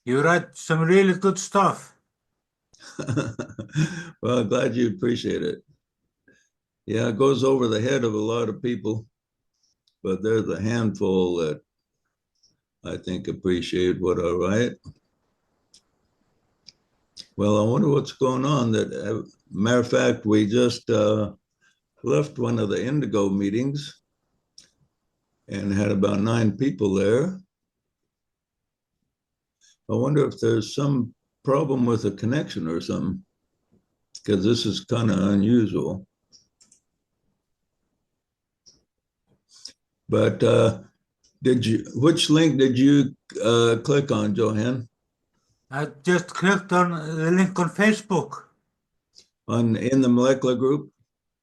You write some really good stuff. Well, I'm glad you appreciate it. Yeah, it goes over the head of a lot of people, but there's a handful that I think appreciate what I write. Well, I wonder what's going on. Matter of fact, we just left one of the Indigo meetings and had about 9 people there. I wonder if there's some problem with the connection or something, because this is kind of unusual. But which link did you click on, Johan? I just clicked on the link on Facebook. In the molecular group?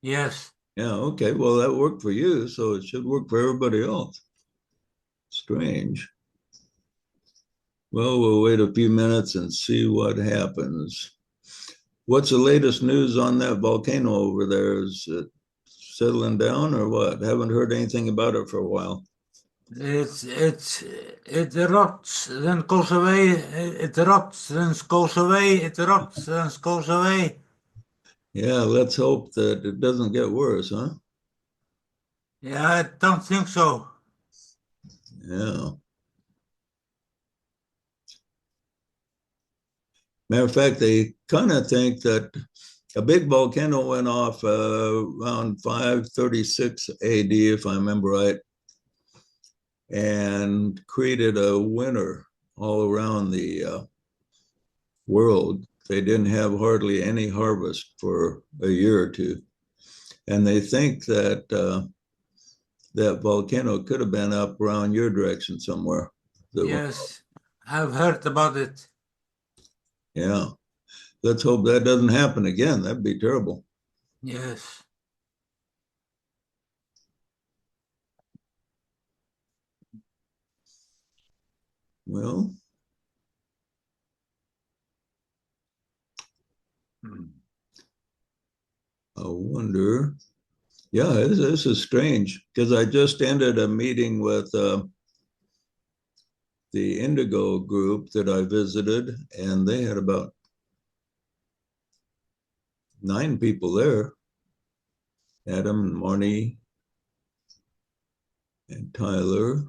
Yes. Yeah, okay. Well, that worked for you, so it should work for everybody else. Strange. Well, we'll wait a few minutes and see what happens. What's the latest news on that volcano over there? Is it settling down or what? Haven't heard anything about it for a while. It erupts, then goes away, it erupts, then goes away, it erupts, then goes away. Yeah, let's hope that it doesn't get worse, huh? Yeah, I don't think so. Yeah. Matter of fact, they kind of think that a big volcano went off around 536 AD, if I remember right, and created a winter all around the world. They didn't have hardly any harvest for a year or two. And they think that that volcano could have been up around your direction somewhere. That went, Yes, I've heard about it. yeah. Let's hope that doesn't happen again. That'd be terrible. Yes. Well, I wonder. Yeah, this is strange because I just ended a meeting with the Indigo group that I visited, and they had about 9 people there. Adam and Marnie and Tyler.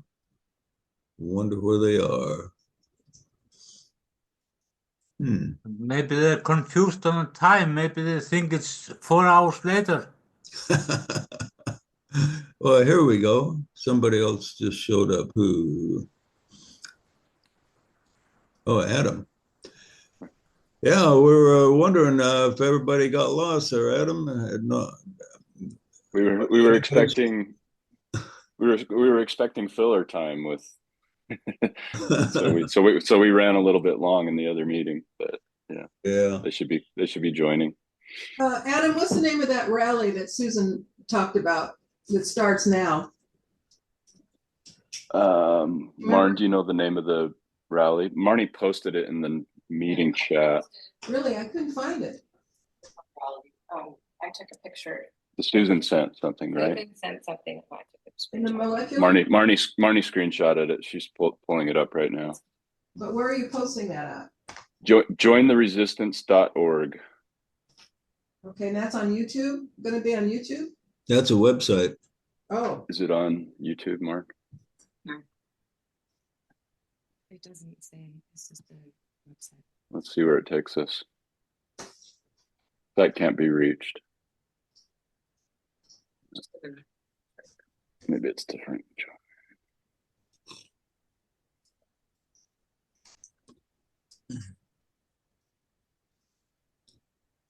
Wonder where they are. Hmm. Maybe they're confused on the time. Maybe they think it's 4 hours later. Well, here we go. Somebody else just showed up. Who? Oh, Adam. Yeah, we're wondering if everybody got lost there, Adam. No, We were expecting we were expecting filler time with so we ran a little bit long in the other meeting, but yeah, yeah. they should be joining. Adam, what's the name of that rally that Susan talked about that starts now? Martin, do you know the name of the rally? Marnie posted it in the meeting chat. Really, I couldn't find it. I took a picture. Susan sent something, right? Susan sent something. I took a In the screenshot. molecular? Marnie screenshotted it. She's pulling it up right now. But where are you posting that at? Jointheresistance.org. Okay, and that's on YouTube? Going to be on YouTube? That's a website. Oh, Is it on YouTube, Mark? It doesn't say. It's just a website. Let's see where it takes us. That can't be reached. Maybe it's different.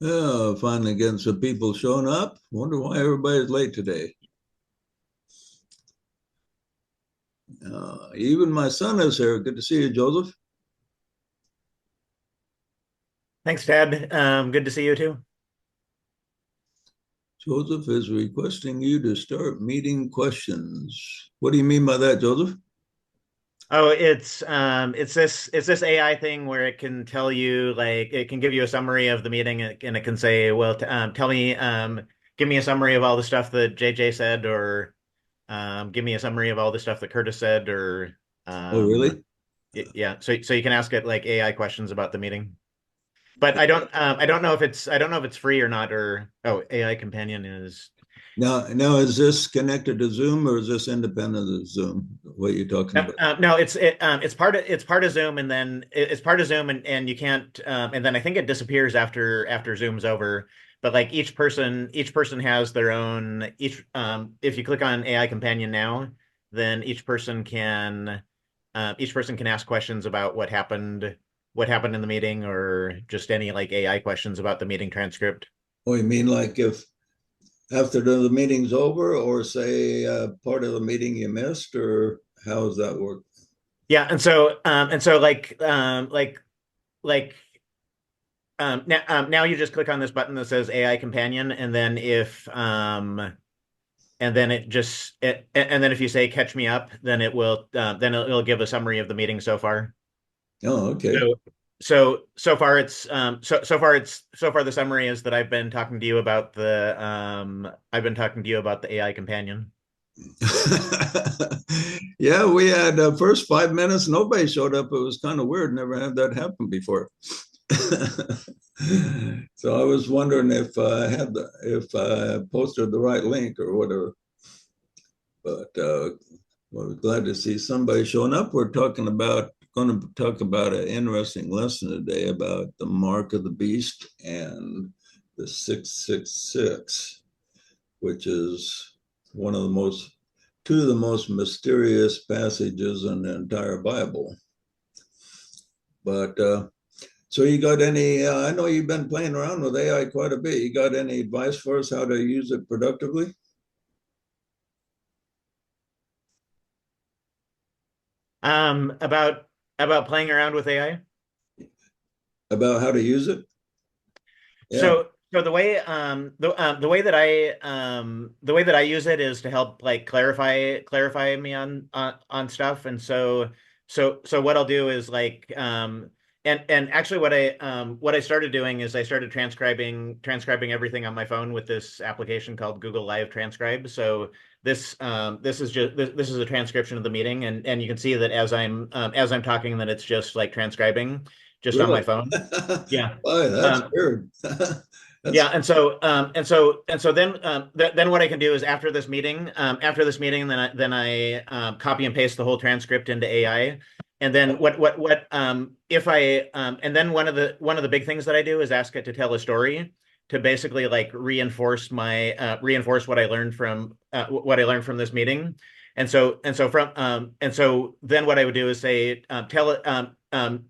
Oh, finally getting some people showing up. Wonder why everybody's late today. Even my son is here. Good to see you, Joseph. Thanks, Ted. Good to see you too. Joseph is requesting you to start meeting questions. What do you mean by that, Joseph? Oh, it's this AI thing where it can tell you, like, it can give you a summary of the meeting, and it can say, well, tell me, give me a summary of all the stuff that JJ said, or give me a summary of all the stuff that Curtis said, or Oh, really? Yeah, so you can ask it like AI questions about the meeting. But I don't know if it's free or not, or oh, AI companion is. Now, is this connected to Zoom or is this independent of Zoom? What you're talking about? No, it's part of Zoom, and then it's part of Zoom, and you can't, and then I think it disappears after Zoom's over. But like each person has their own each. If you click on AI Companion now, then each person can ask questions about what happened in the meeting, or just any like AI questions about the meeting transcript. Oh, you mean like if after the meeting's over, or say part of the meeting you missed, or how does that work? Yeah, and so like now you just click on this button that says AI Companion, and then if you say catch me up, then it'll give a summary of the meeting so far. Oh, okay. So far the summary is that I've been talking to you about the AI Companion. Yeah, we had the first 5 minutes, nobody showed up. It was kind of weird. Never had that happen before. So I was wondering if I posted the right link or whatever. But we're glad to see somebody showing up. We're going to talk about an interesting lesson today about the mark of the beast and the 666, which is one of the most two of the most mysterious passages in the entire Bible. But so you got any? I know you've been playing around with AI quite a bit. You got any advice for us how to use it productively? About playing around with AI. About how to use it? Yeah. So the way that I use it is to help like clarify me on stuff. And so what I'll do is like and actually what I started doing is I started transcribing everything on my phone with this application called Google Live Transcribe. So this is a transcription of the meeting, and you can see that as I'm talking, that it's just like transcribing just on my Really? phone. Yeah. Boy, that's Um, weird. yeah, That's and so then what I can do is after this meeting, then I copy and paste the whole transcript into AI. And then what if I and then one of the big things that I do is ask it to tell a story to basically like reinforce what I learned from this meeting. And so then what I would do is say tell it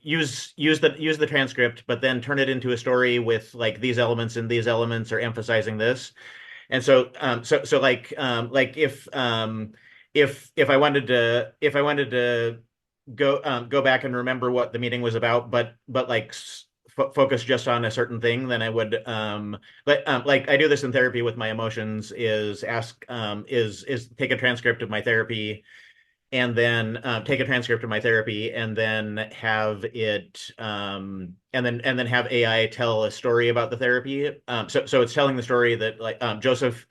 use the transcript, but then turn it into a story with like these elements and these elements are emphasizing this. And so like if I wanted to go back and remember what the meeting was about, but like focus just on a certain thing, then I would like I do this in therapy with my emotions, is ask is take a transcript of my therapy, and then take a transcript of my therapy, and then have AI tell a story about the therapy. So it's telling the story that like Joseph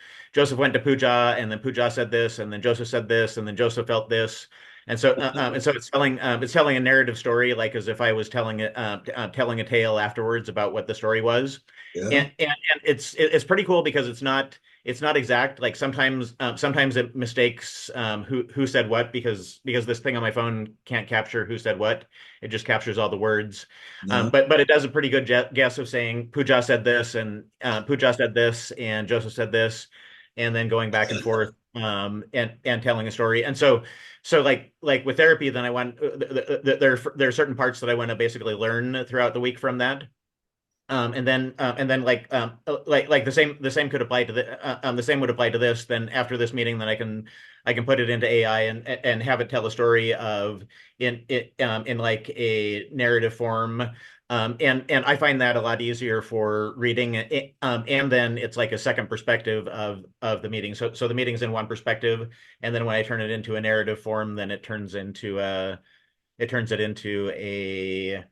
went to Puja, and then Puja said this, and then Joseph said this, and then Joseph felt this. And so it's telling a narrative story, like as if I was telling a tale afterwards about what the story was. yeah. And it's pretty cool because it's not exact. Like sometimes it mistakes who said what, because this thing on my phone can't capture who said what. It just captures all the words. No. But it does a pretty good guess of saying Pooja said this, and Pooja said this, and Joseph said this, and then going back and forth, and telling a story. And so like with therapy, then I want there are certain parts that I want to basically learn throughout the week from that. And then like the same could apply to the same would apply to this. Then after this meeting, then I can put it into AI and have it tell a story in like a narrative form. And I find that a lot easier for reading it. And then it's like a second perspective of the meeting. So the meeting's in one perspective, and then when I turn it into a narrative form, then it turns it into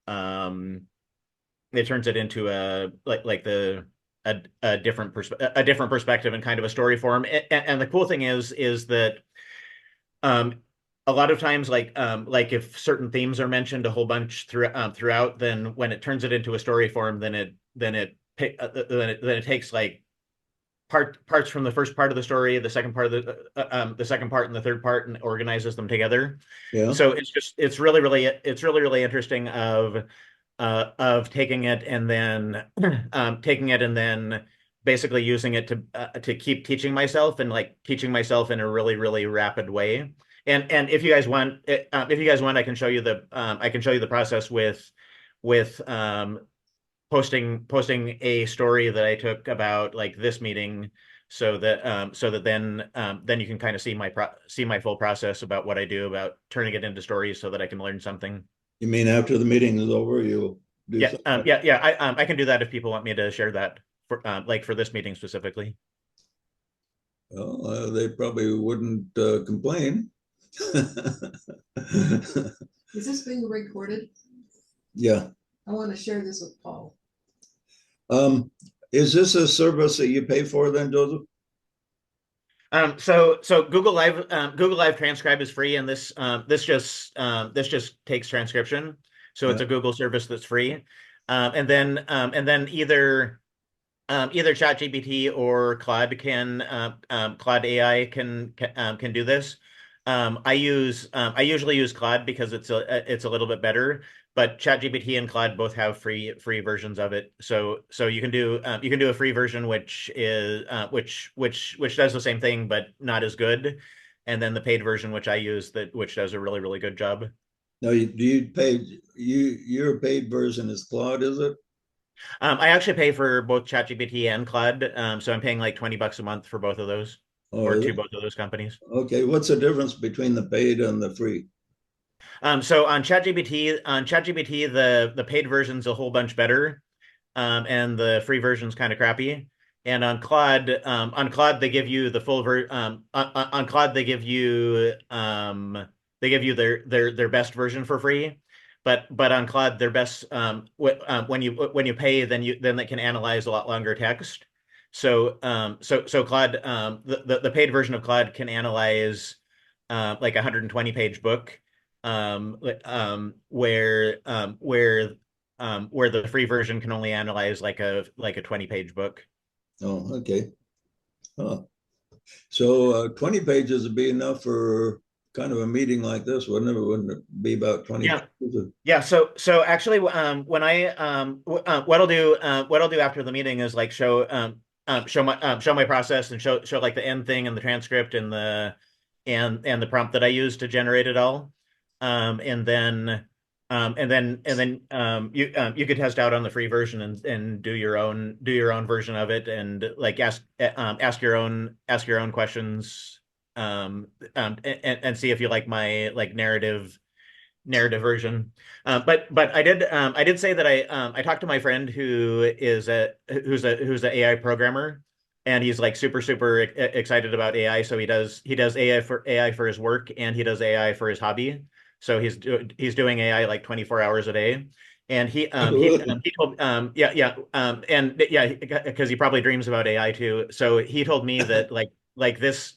um like a different perspective, and kind of a story form. And the cool thing is that um a lot of times, like if certain themes are mentioned a whole bunch throughout, then when it turns it into a story form, then it takes like parts from the first part of the story, the second part of the second part and the third part, and organizes them together. Yeah. So it's really interesting of taking it and then basically using it to keep teaching myself, and like teaching myself in a really rapid way. And if you guys want, I can show you the process with posting a story that I took about like this meeting, so that then you can kind of see my full process about what I do about turning it into stories so that I can learn something. You mean after the meeting is over, you'll do Yeah, something? yeah. I can do that if people want me to share that for like for this meeting specifically. Well, they probably wouldn't complain. Is this being recorded? Yeah. I want to share this with Paul. Is this a service that you pay for then, Joseph? So Google Live Transcribe is free, and this just takes transcription. So it's Yeah. a Google service that's free. And then either ChatGPT or Claude AI can do this. I usually use Claude because it's a little bit better, but ChatGPT and Claude both have free versions of it. So you can do a free version which is which does the same thing but not as good, and then the paid version which I use which does a really good job. No, do you pay your paid version is Claude, is it? I actually pay for both ChatGPT and Claude, so I'm paying like $20 a month for both of those, Oh, or is to it? both of those companies. Okay. What's the difference between the paid and the free? So on ChatGPT, the paid version's a whole bunch better, and the free version's kind of crappy. And on Claude they give you the full ver on Claude they give you their best version for free. But on Claude, their best when you pay, then they can analyze a lot longer text. So Claude, the paid version of Claude can analyze like a 120-page book, where the free version can only analyze like a 20-page book. Oh, okay. Huh. So 20 pages would be enough for kind of a meeting like this, wouldn't it? Wouldn't it be about 20 Yeah. pages? Yeah, so actually, when I what I'll do after the meeting is like show my process, and show like the end thing and the transcript and the prompt that I use to generate it all, and then you could test out on the free version and do your own version of it, and like ask your own questions, and see if you like my like narrative version. But I did say that I talked to my friend who's a AI programmer, and he's like super excited about AI. So he does AI for his work, and he does AI for his hobby. So he's doing AI like 24 hours a day. And he told and yeah, because he probably dreams about AI too. So he told me that like this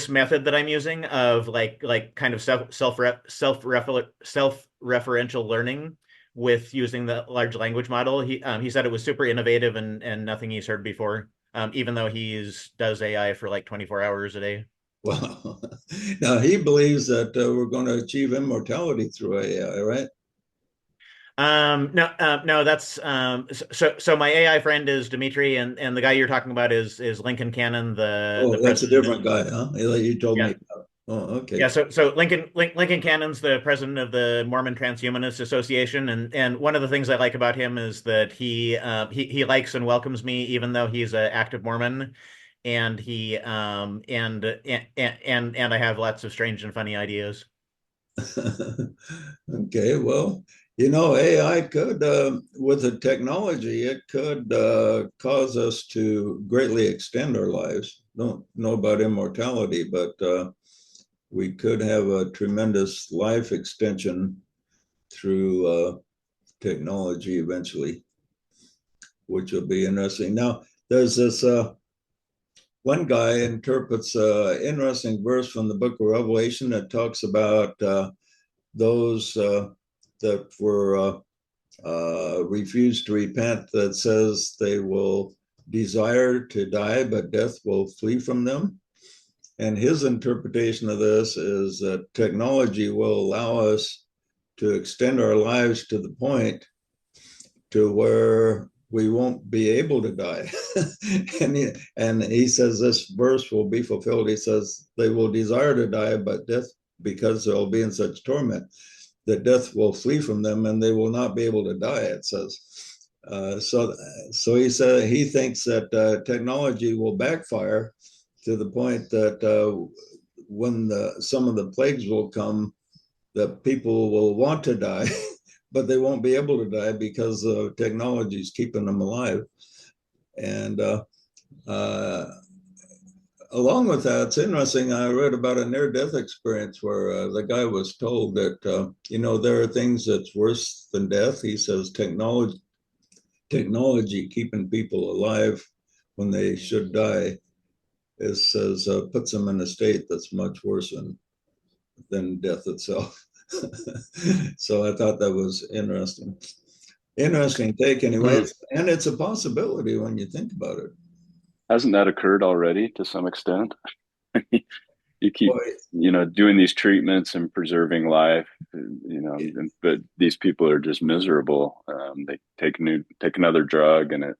method that I'm using of like kind of self-referential learning with using the large language model. He said it was super innovative and nothing he's heard before. Even though does AI for like 24 hours a day. Wow. Now he believes that we're going to achieve immortality through AI, right? No, that's so my AI friend is Dimitri, and the guy you're talking about is Lincoln Cannon, the Oh, that's a president. different guy, huh? You told me Yeah. about. Oh, okay. Yeah, so Lincoln Cannon's the president of the Mormon Transhumanist Association, and one of the things I like about him is that he likes and welcomes me even though he's an active Mormon, and he and I have lots of strange and funny ideas. Okay, well, AI could, with the technology, it could cause us to greatly extend our lives. Don't know about immortality, but we could have a tremendous life extension through technology eventually, which will be interesting. Now, there's this one guy interprets an interesting verse from the book of Revelation that talks about those that were refused to repent, that says they will desire to die, but death will flee from them. And his interpretation of this is that technology will allow us to extend our lives to the point to where we won't be able to die. and he says this verse will be fulfilled. He says they will desire to die, but death, because they'll be in such torment, that death will flee from them and they will not be able to die, it says. So he said he thinks that technology will backfire to the point that when some of the plagues will come, that people will want to die, but they won't be able to die because technology is keeping them alive. And along with that, it's interesting. I read about a near-death experience where the guy was told that there are things that's worse than death. He says technology keeping people alive when they should die puts them in a state that's much worse than death itself. So I thought that was interesting. Interesting take anyway. And it's a possibility when you think about it. Hasn't that occurred already to some extent? You keep, Boy, doing these treatments and preserving life, but these people are just miserable. They take another drug and it,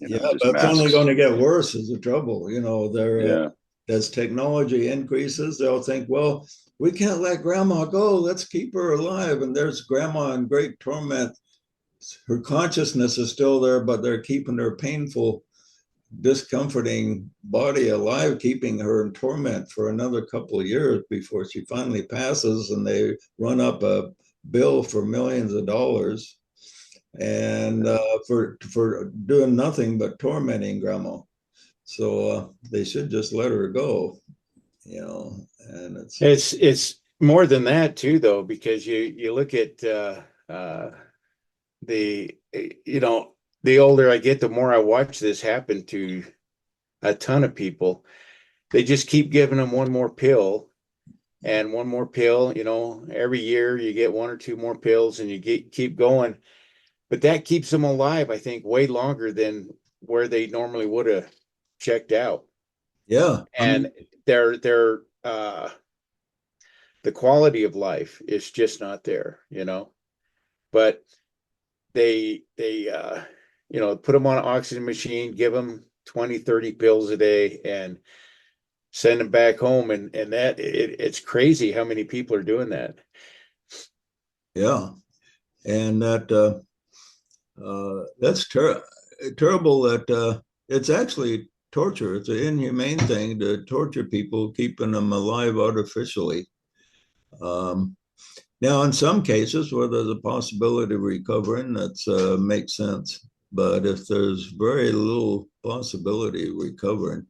yeah, just but it's only masks. going to get worse is the trouble. Yeah. As technology increases, they'll think, well, we can't let grandma go. Let's keep her alive. And there's grandma in great torment. Her consciousness is still there, but they're keeping her painful, discomforting body alive, keeping her in torment for another couple of years before she finally passes, and they run up a bill for millions of dollars and for doing nothing but tormenting grandma. So they should just let her go, and It's more than that too, though, because you look at the the older I get, the more I watch this happen to a ton of people. They just keep giving them one more pill and one more pill. Every year you get one or two more pills, and you keep going. But that keeps them alive, I think, way longer than where they normally would have checked out. yeah. And their the quality of life is just not there, But they put them on an oxygen machine, give them 20, 30 pills a day, and send them back home. And that it's crazy how many people are doing that. Yeah, and that's terrible. That it's actually torture. It's an inhumane thing to torture people, keeping them alive artificially. Now, in some cases where there's a possibility of recovering, that makes sense. But if there's very little possibility of recovering,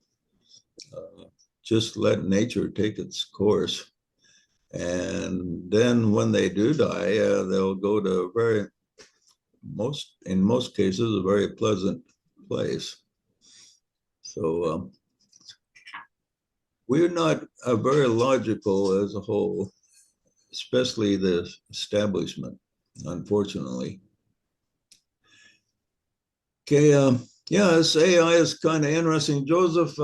just let nature take its course. And then when they do die, they'll go to in most cases, a very pleasant place. So we're not very logical as a whole, especially the establishment, unfortunately. Okay, yeah, this AI is kind of interesting. Joseph,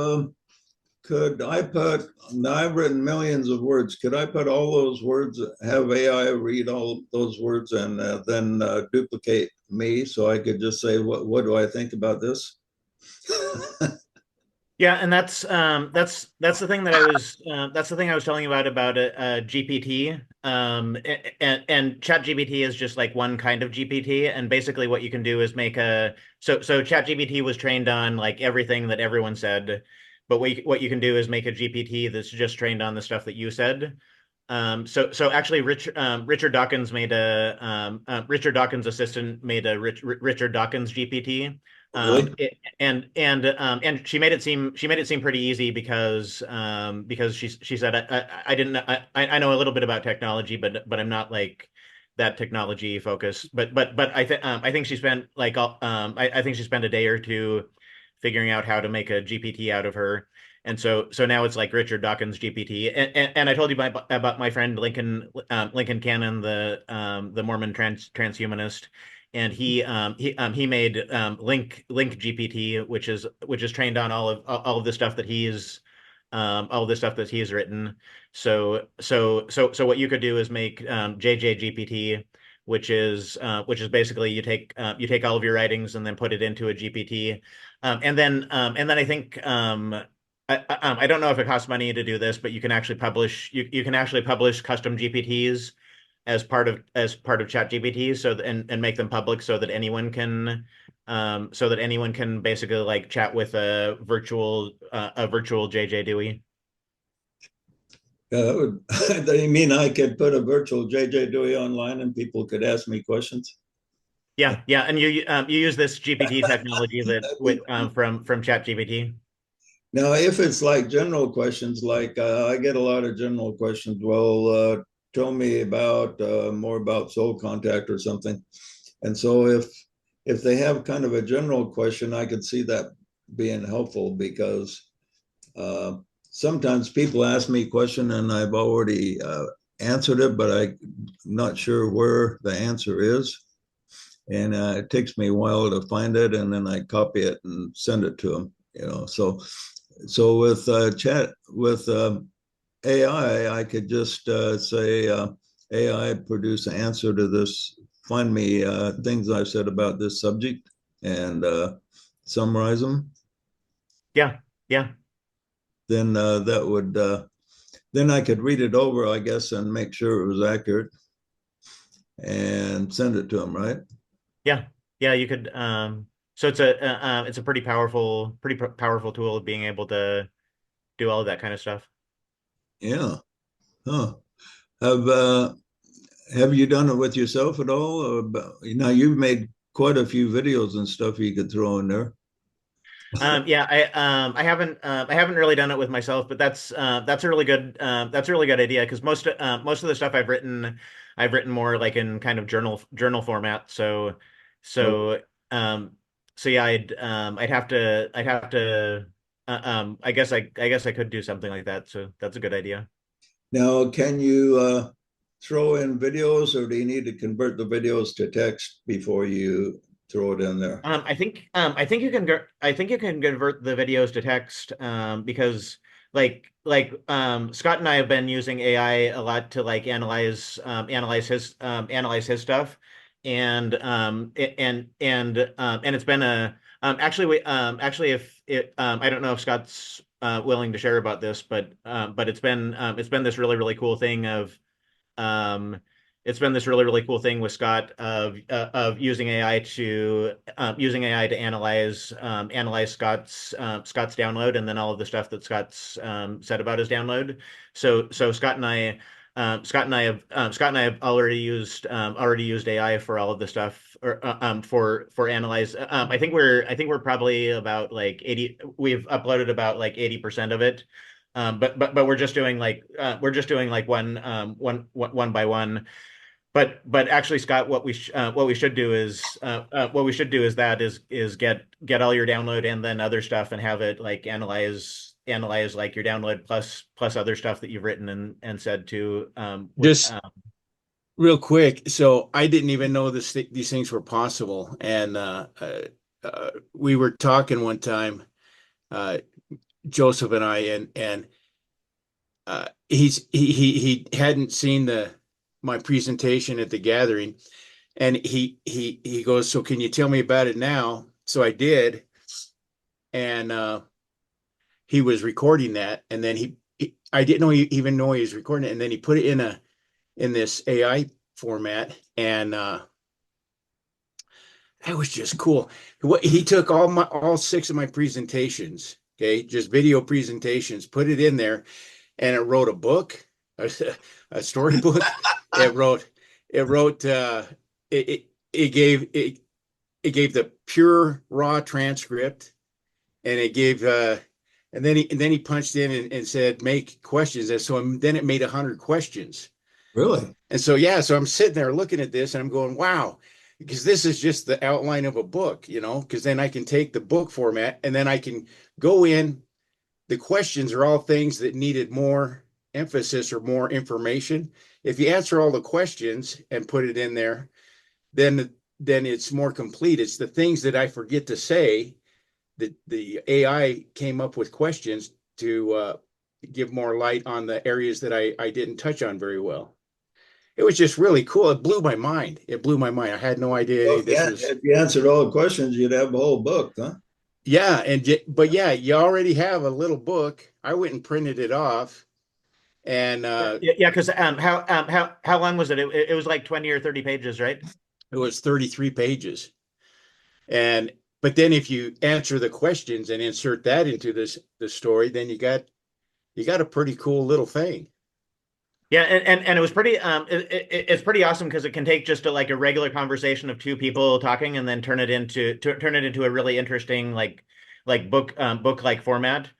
I've written millions of words. Could I put all those words, have AI read all those words and then duplicate me so I could just say, what do I think about this? Yeah, and that's the thing that I was telling you about GPT. And Chat GPT is just like one kind of GPT, and basically what you can do is make so Chat GPT was trained on like everything that everyone said, but what you can do is make a GPT that's just trained on the stuff that you said. So actually, Richard Dawkins Richard Dawkins' assistant made a Richard Dawkins GPT. Really? And she made it seem pretty easy because she said I didn't I know a little bit about technology, but I'm not like that technology focused. But I think she spent I think she spent a day or two figuring out how to make a GPT out of her. And so now it's like Richard Dawkins GPT. And I told you about my friend Lincoln Cannon, the Mormon transhumanist, and he made Link GPT, which is trained on all of the stuff that all of the stuff that he's written. So what you could do is make JJ GPT, which is basically you take all of your writings and then put it into a GPT, and then I think I don't know if it costs money to do this, but you can actually publish custom GPTs as part of ChatGPT, and make them public so that anyone can basically like chat with a virtual JJ Dewey. Yeah, that would. You mean I could put a virtual JJ Dewey online and people could ask me questions? Yeah, and you use this GPT technology from ChatGPT. Now, if it's like general questions, like I get a lot of general questions. Well, tell me about more about soul contact or something. And so if they have kind of a general question, I could see that being helpful, because sometimes people ask me a question and I've already answered it, but I'm not sure where the answer is. And it takes me a while to find it, and then I copy it and send it to them. So with AI, I could just say, AI, produce an answer to this. Find me things I've said about this subject and summarize them. Yeah. Then that would then I could read it over, I guess, and make sure it was accurate and send it to them, right? Yeah, you could. So it's a pretty powerful tool of being able to do all of that kind of stuff. Yeah. Huh. Have you done it with yourself at all? Now you've made quite a few videos and stuff you could throw in there. Yeah, I haven't really done it with myself, but that's a really good idea, because most of the stuff I've written more like in kind of journal format. So um so yeah, I'd have to I guess I could do something like that. So that's a good idea. Now, can you throw in videos, or do you need to convert the videos to text before you throw it in there? I think you can I think you can convert the videos to text, because Scott and I have been using AI a lot to like analyze his stuff, and it's been actually, if it I don't know if Scott's willing to share about this, but it's been this really cool thing of um, it's been this really cool thing with Scott of using AI to analyze Scott's download, and then all of the stuff that Scott's said about his download. So Scott and I have already used AI for all of the stuff, or for analyze. I think we're probably about like 80. We've uploaded about like 80% of it. But we're just doing like one by one. But actually, Scott, what we should do is get all your download and then other stuff, and have it like analyze like your download plus other stuff that you've written and said to Just real quick. So I didn't even know these things were possible. And we were talking one time, Joseph and I, and he hadn't seen my presentation at the gathering, and he goes, "So can you tell me about it now?" So I did, and he was recording that, and then I didn't even know he was recording it, and then he put it in this AI format, and that was just cool. He took all 6 of my presentations, okay, just video presentations, put it in there, and it wrote a book, a storybook. It gave the pure raw transcript, and it gave and then he punched in and said make questions, and so then it made 100 questions. Really? And so so I'm sitting there looking at this, and I'm going, wow, because this is just the outline of a book, because then I can take the book format and then I can go in. The questions are all things that needed more emphasis or more information. If you answer all the questions and put it in there, then it's more complete. It's the things that I forget to say that the AI came up with questions to give more light on the areas that I didn't touch on very well. It was just really cool. It blew my mind. It blew my mind. I had no idea any Well, of this was. if you answered all the questions, you'd have a whole book, huh? Yeah, but yeah, you already have a little book. I went and printed it off, and Yeah, because how long was it? It was like 20 or 30 pages, right? it was 33 pages. And but then if you answer the questions and insert that into the story, then you got a pretty cool little thing. Yeah, and it was pretty it's pretty awesome because it can take just like a regular conversation of two people talking and then turn it into a really interesting book like format,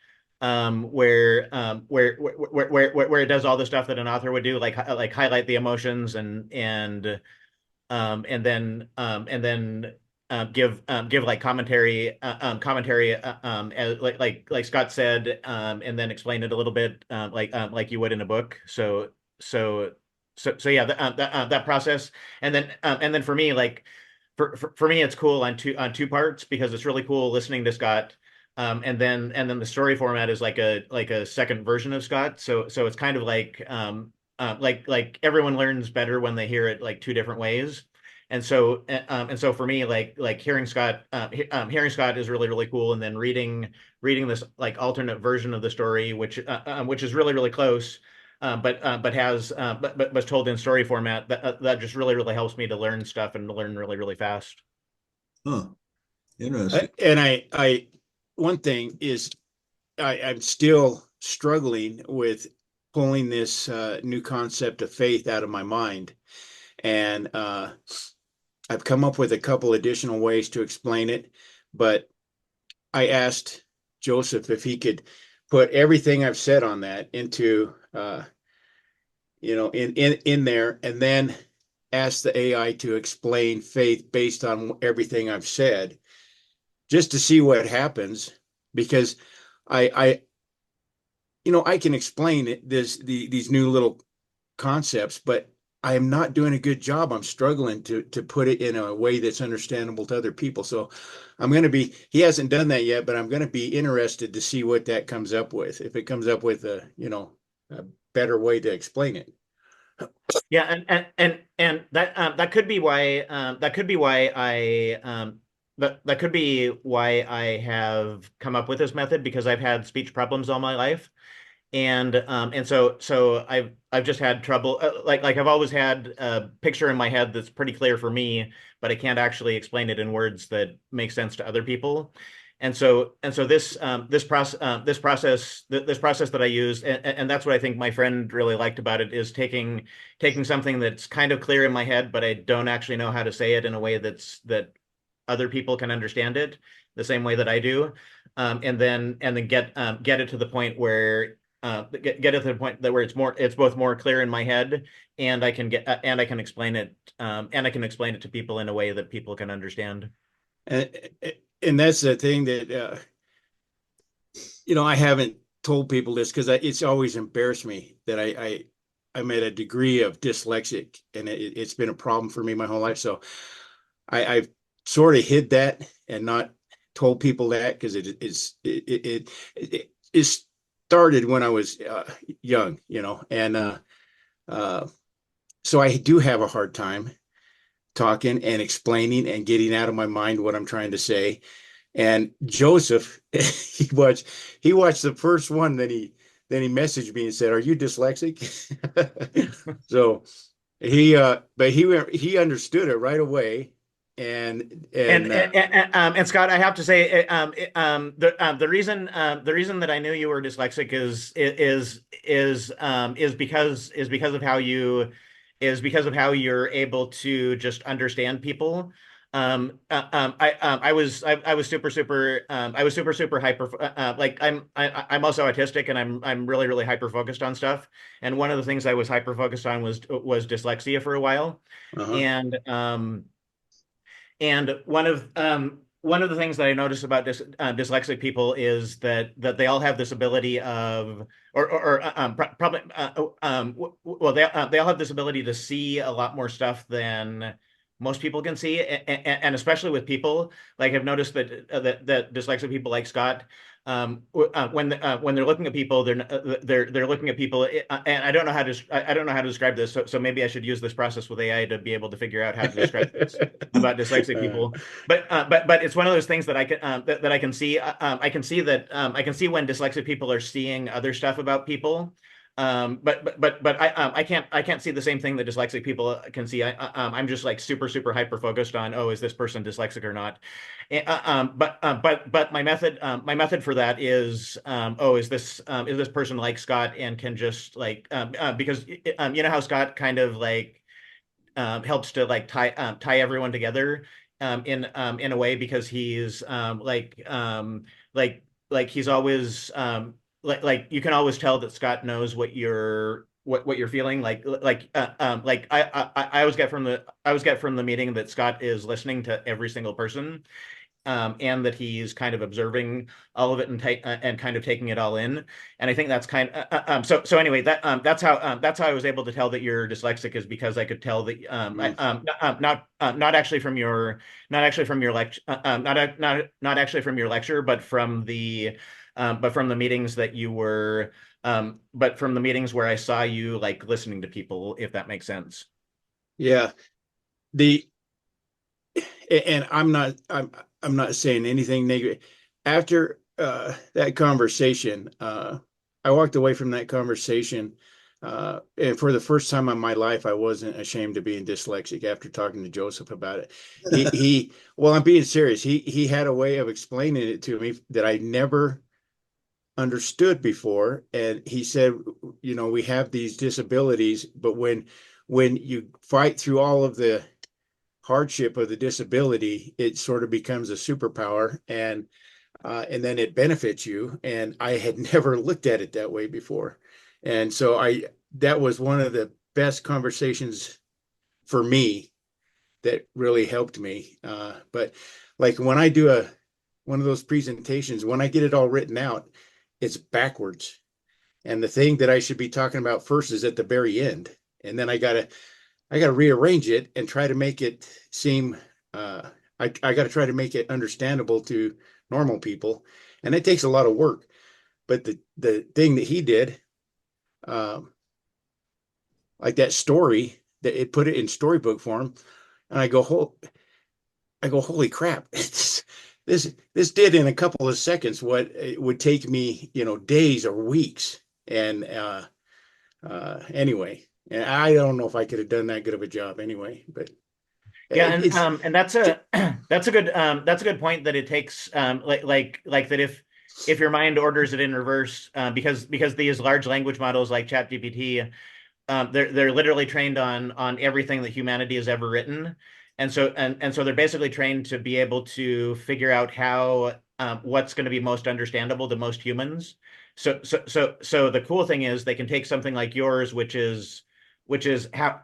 where it does all the stuff that an author would do, like highlight the emotions and then give like commentary as, like Scott said, and then explain it a little bit, like you would in a book. So yeah, that process, and then for me, like for me, it's cool on two parts because it's really cool listening to Scott. And then the story format is like a second version of Scott. So it's kind of like everyone learns better when they hear it like two different ways. And so for me, like hearing Scott is really cool, and then reading this like alternate version of the story, which is really close, but told in story format. That just really helps me to learn stuff and to learn really fast. Huh. Interesting. And I one thing is I'm still struggling with pulling this new concept of faith out of my mind, and I've come up with a couple additional ways to explain it, but I asked Joseph if he could put everything I've said on that into in there, and then ask the AI to explain faith based on everything I've said, just to see what happens. Because I I can explain these new little concepts, but I am not doing a good job. I'm struggling to put it in a way that's understandable to other people. So he hasn't done that yet, but I'm going to be interested to see what that comes up with. If it comes up with a better way to explain it. Yeah, and that could be why that could be why I have come up with this method, because I've had speech problems all my life. And so I've just had trouble, like I've always had a picture in my head that's pretty clear for me, but I can't actually explain it in words that make sense to other people. And so this process that I use, and that's what I think my friend really liked about it, is taking something that's kind of clear in my head, but I don't actually know how to say it in a way that other people can understand it the same way that I do, and then get it to the point where get it to the point that where it's both more clear in my head, and I can explain it, to people in a way that people can understand. And, and that's the thing that I haven't told people this, because it's always embarrassed me that I'm at a degree of dyslexic, and it's been a problem for me my whole life. So I've sort of hid that and not told people that, because it started when I was young, and so I do have a hard time talking and explaining and getting out of my mind what I'm trying to say. And Joseph, he watched the first one, then he messaged me and said, "Are you dyslexic?" So but he understood it right away. And Scott, I have to say, the reason that I knew you were dyslexic is because of how you're able to just understand people. I was super hyper, like I'm also autistic, and I'm really hyper focused on stuff. And one of the things I was hyper focused on was dyslexia for a while. Uh-huh. And And one of the things that I notice about dyslexic people is that they all have this ability of, probably, well, they all have this ability to see a lot more stuff than most people can see, and especially with people. Like I've noticed that dyslexic people like Scott, when they're looking at people, they're looking at people, and I don't know how to describe this. So maybe I should use this process with AI to be able to figure out how to describe this about dyslexic people. But it's one of those things that I can that I can see. I can see that I can see when dyslexic people are seeing other stuff about people. But I can't see the same thing that dyslexic people can see. I'm just like super hyper focused on, oh, is this person dyslexic or not? But my method for that is, oh, is this person like Scott and can just like, because you know how Scott kind of like helps to like tie everyone together in a way, because he's like he's always like you can always tell that Scott knows what you're feeling, like I always get from the meeting that Scott is listening to every single person, and that he's kind of observing all of it and kind of taking it all in. And I think that's kind of so anyway, that's how I was able to tell that you're dyslexic, is because I could tell that not actually from your lecture, not actually from your lecture, but from the meetings that you were but from the meetings where I saw you like listening to people, if that makes sense. Yeah. And I'm not saying anything negative. After that conversation, I walked away from that conversation, and for the first time in my life, I wasn't ashamed of being dyslexic after talking to Joseph about it. Well, I'm being serious. He had a way of explaining it to me that I never understood before. And he said, you know, we have these disabilities, but when you fight through all of the hardship of the disability, it sort of becomes a superpower, and then it benefits you. And I had never looked at it that way before, and so that was one of the best conversations for me that really helped me. But like when I do one of those presentations, when I get it all written out, it's backwards, and the thing that I should be talking about first is at the very end, and then I gotta rearrange it and try to make it seem, I got to try to make it understandable to normal people. And it takes a lot of work. But the thing that he did, like that story, that it put it in storybook form. And I go, holy crap. This did in a couple of seconds what it would take me, days or weeks. And anyway, and I don't know if I could have done that good of a job anyway, but yeah, and that's a that's a good point, that it takes like that if your mind orders it in reverse, because these large language models like ChatGPT, they're literally trained on everything that humanity has ever written, and so they're basically trained to be able to figure out how what's going to be most understandable to most humans. So the cool thing is they can take something like yours, which is how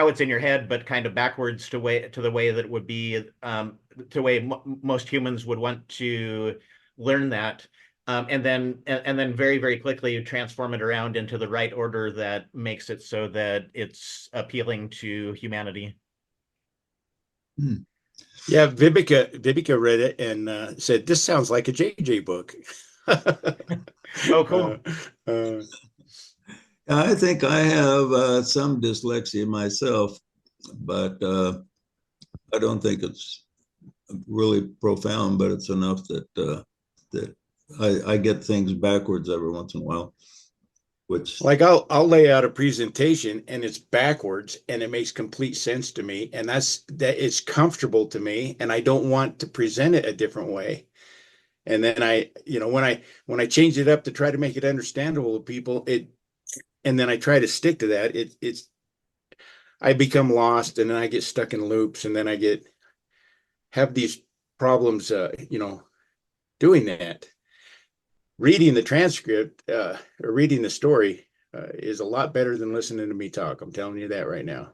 it's in your head, but kind of backwards to the way that it would be, to the way most humans would want to learn that, and then very quickly transform it around into the right order that makes it so that it's appealing to humanity. Yeah, Vivica read it and said, "This sounds like a JJ book." Oh, cool. I think I have some dyslexia myself, but I don't think it's really profound, but it's enough that I get things backwards every once in a while, which like I'll lay out a presentation and it's backwards and it makes complete sense to me, and that it's comfortable to me, and I don't want to present it a different way. And then when I change it up to try to make it understandable to people, and then I try to stick to that, I become lost, and then I get stuck in loops, and then I have these problems, doing that. Reading the transcript or reading the story is a lot better than listening to me talk. I'm telling you that right now.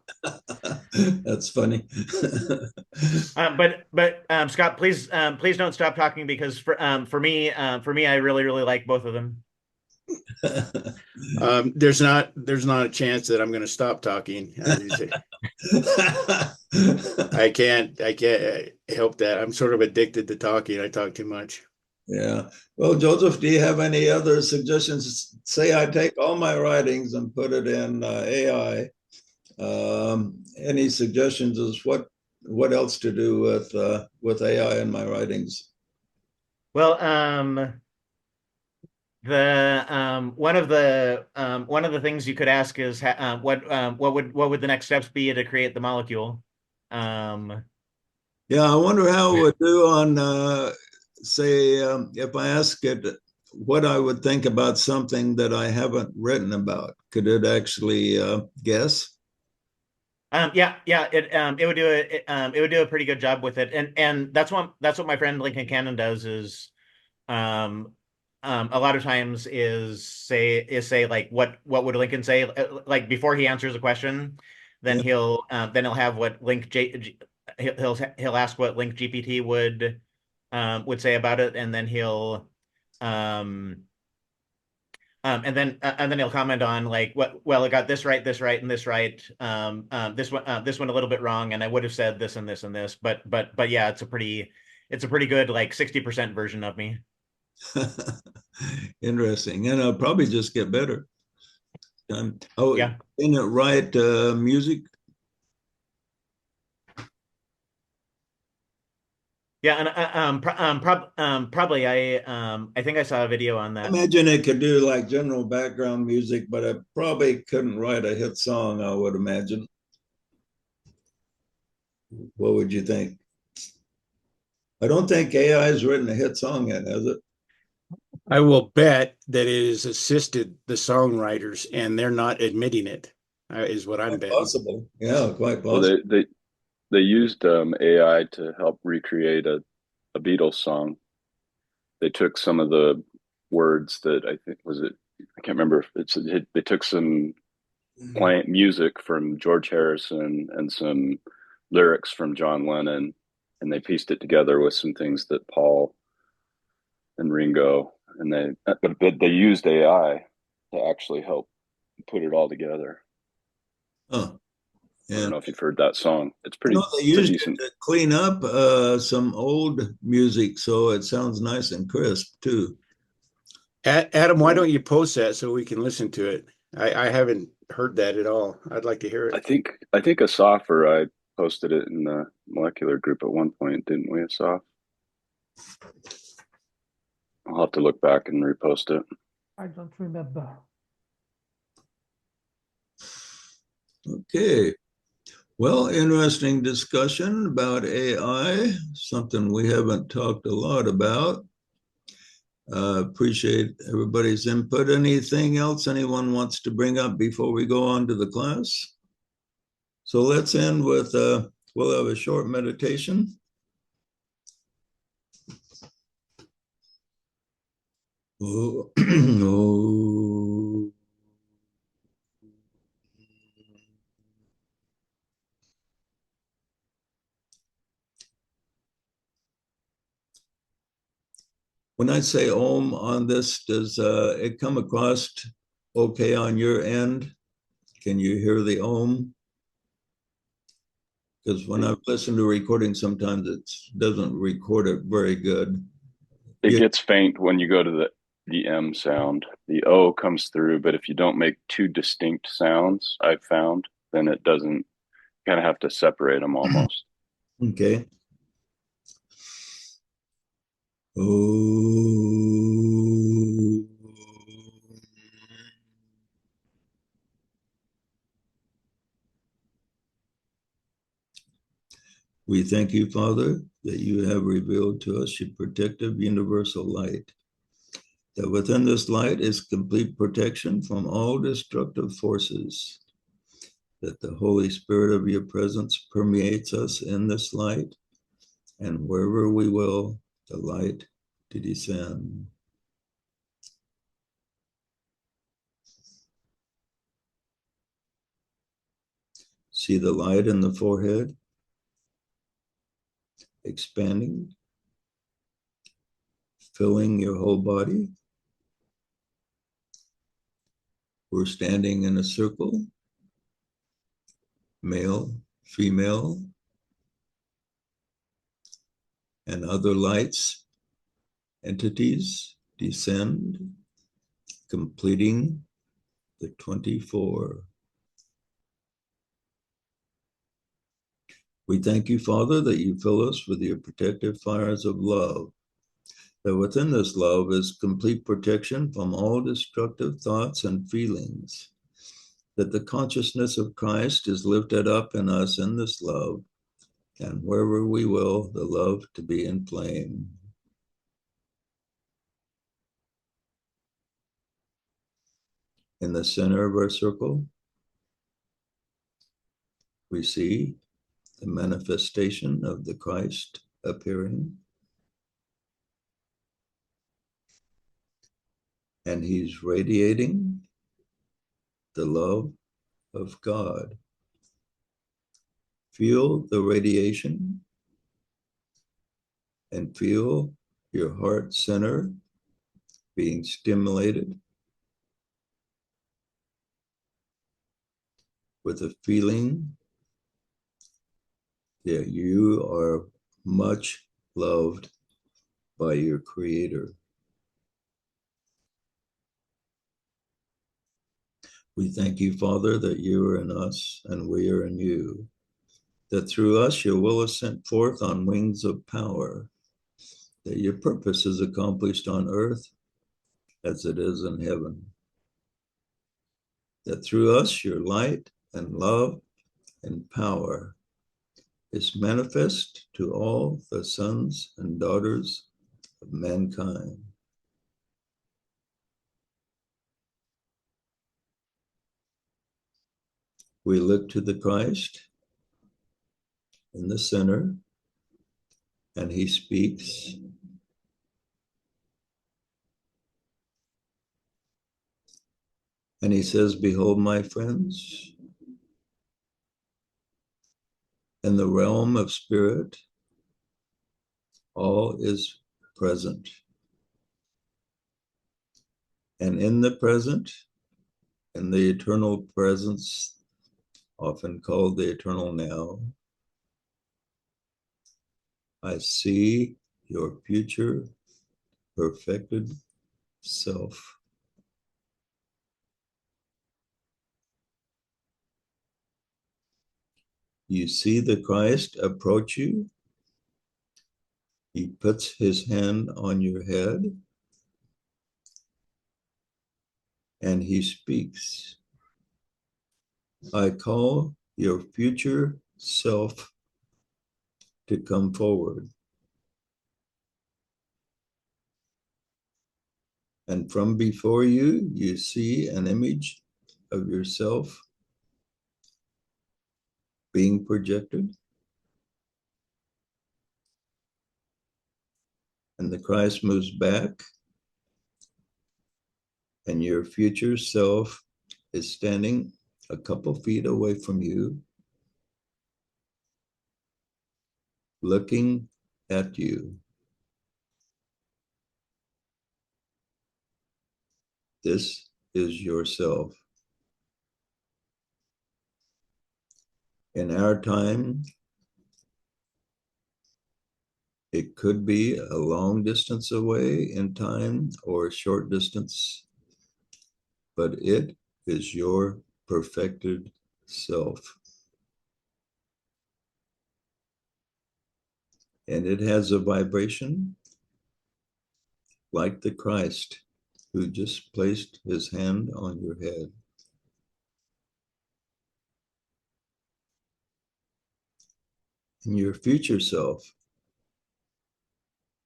that's funny. But Scott, please don't stop talking because for me I really like both of them. There's not a chance that I'm going to stop talking. I can't help that. I'm sort of addicted to talking. I talk too much. Yeah. Well, Joseph, do you have any other suggestions? Say I take all my writings and put it in AI. Any suggestions as what else to do with AI in my writings? Well, the one of the things you could ask is what would the next steps be to create the molecule? Um, Yeah, I wonder how it would do on say if I ask it what I would think about something that I haven't written about. Could it actually guess? it would do it would do a pretty good job with it, and that's what my friend Lincoln Cannon does is um a lot of times is say like what would Lincoln say like before he answers a question, then Yeah. he'll have what he'll ask what Link GPT would say about it, and then he'll um and then he'll comment on like what well it got this right and this right this one a little bit wrong and I would have said this and this and this but yeah it's a pretty good like 60% version of me. Interesting. And I'll probably just get better. Oh, Yeah. can it write music? Yeah, and probably I think I saw a video on I that. imagine it could do like general background music, but it probably couldn't write a hit song, I would imagine. What would you think? I don't think AI has written a hit song yet, has it? I will bet that it has assisted the songwriters and they're not admitting it, is what I'm Quite betting. possible. Yeah, quite Well, possible. they used AI to help recreate a Beatles song. They took some of the words that I think was it. I can't remember if they took some playing music from George Harrison and some lyrics from John Lennon, and they pieced it together with some things that Paul and Ringo and they used AI to actually help put it all together. Huh. I don't Yeah. know if you've heard that song. It's I know they it's a used it decent. to clean up some old music, so it sounds nice and crisp too. Adam, why Yeah. don't you post that so we can listen to it? I haven't heard that at all. I'd like to hear it. I think Asaf or I posted it in the molecular group at one point, didn't we, Asaf? I'll have to look back and repost it. I don't remember. Okay. Well, interesting discussion about AI, something we haven't talked a lot about. Appreciate everybody's input. Anything else anyone wants to bring up before we go on to the class? So let's end with, we'll have a short meditation. Oh, oh. When I say Om on this, does it come across okay on your end? Can you hear the Om? Because when I've listened to recordings, sometimes it doesn't record it very good. It Yeah. gets faint when you go to the M sound. The O comes through, but if you don't make two distinct sounds, I've found, then it doesn't. Kind of have to separate them almost. Okay. Oh. We thank you, Father, that you have revealed to us your protective universal light, that within this light is complete protection from all destructive forces, that the Holy Spirit of your presence permeates us in this light, and wherever we will, the light to descend. See the light in the forehead? expanding, filling your whole body. We're standing in a circle, male, female, and other lights, entities descend, completing the 24. We thank you, Father, that you fill us with your protective fires of love, that within this love is complete protection from all destructive thoughts and feelings, that the consciousness of Christ is lifted up in us in this love, and wherever we will, the love to be in flame. In the center of our circle, we see the manifestation of the Christ appearing, and he's radiating the love of God. Feel the radiation and feel your heart center being stimulated with a feeling that you are much loved by your Creator. We thank you, Father, that you are in us and we are in you, that through us your will is sent forth on wings of power, that your purpose is accomplished on earth as it is in heaven, that through us your light and love and power is manifest to all the sons and daughters of mankind. We look to the Christ in the center, and he speaks. And he says, behold, my friends, in the realm of spirit, all is present. And in the present, in the eternal presence, often called the eternal now, I see your future perfected self. You see the Christ approach you. He puts his hand on your head and he speaks. I call your future self to come forward. And from before you, you see an image of yourself being projected. And the Christ moves back, and your future self is standing a couple feet away from you, looking at you. This is yourself. In our time, it could be a long distance away in time or a short distance, but it is your perfected self. And it has a vibration like the Christ who just placed his hand on your head. And your future self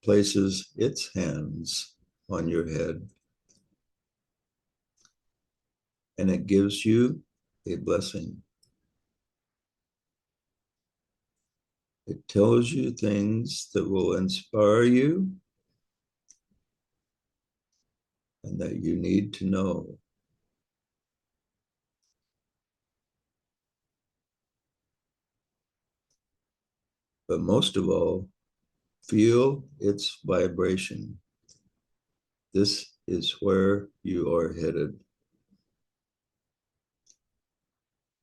places its hands on your head, and it gives you a blessing. It tells you things that will inspire you and that you need to know. But most of all, Feel its vibration. This is where you are headed.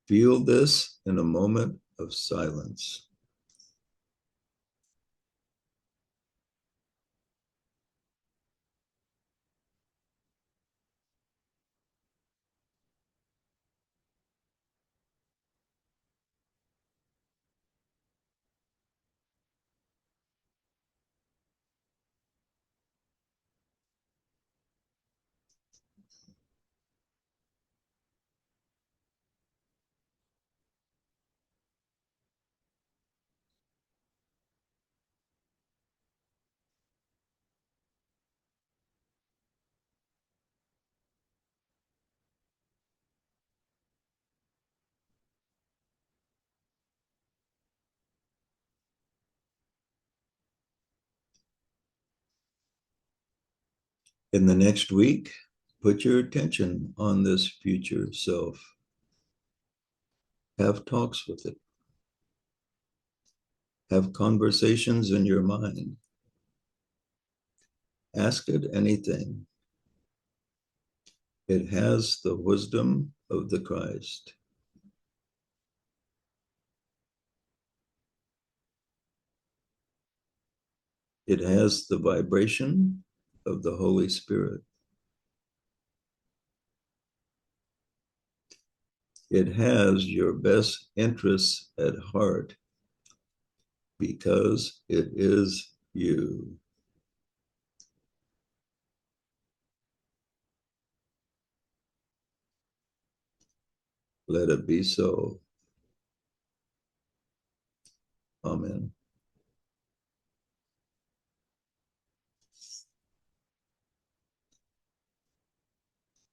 Feel this in a moment of silence. In the next week, put your attention on this future self. Have talks with it. Have conversations in your mind. Ask it anything. It has the wisdom of the Christ. It has the vibration of the Holy Spirit. It has your best interests at heart because it is you. Let it be so. Amen.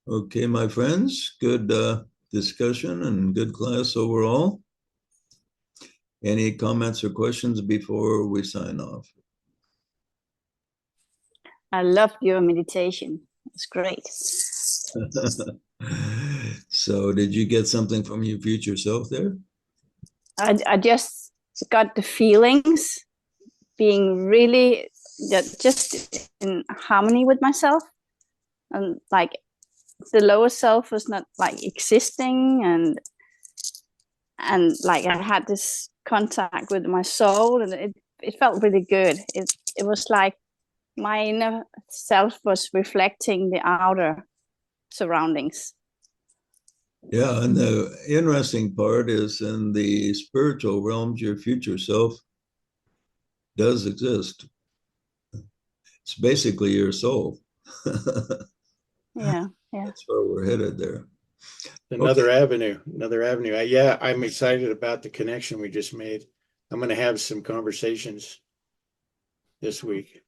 Okay, my friends, good discussion and good class overall. Any comments or questions before we sign off? I loved your meditation. It's great. So did you get something from your future self there? I just got the feelings being really just in harmony with myself, and like the lower self was not like existing, and like I had this contact with my soul, and it felt really good. It was like my inner self was reflecting the outer surroundings. Yeah, and the interesting part is in the spiritual realms, your future self does exist. It's basically your soul. Yeah. That's where we're headed there. Another avenue. Yeah, I'm excited about the connection we just made. I'm going to have some conversations this week.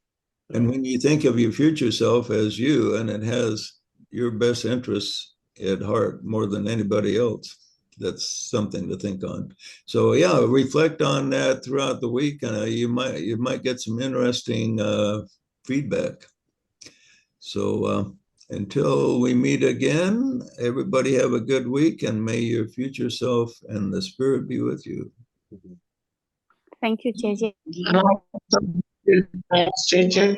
And when you think of your future self as you, and it has your best interests at heart more than anybody else, that's something to think on. So yeah, reflect on that throughout the week, and you might get some interesting feedback. So until we meet again, everybody have a good week, and may your future self and the spirit be with you. Thank you, JJ. Thanks, JJ.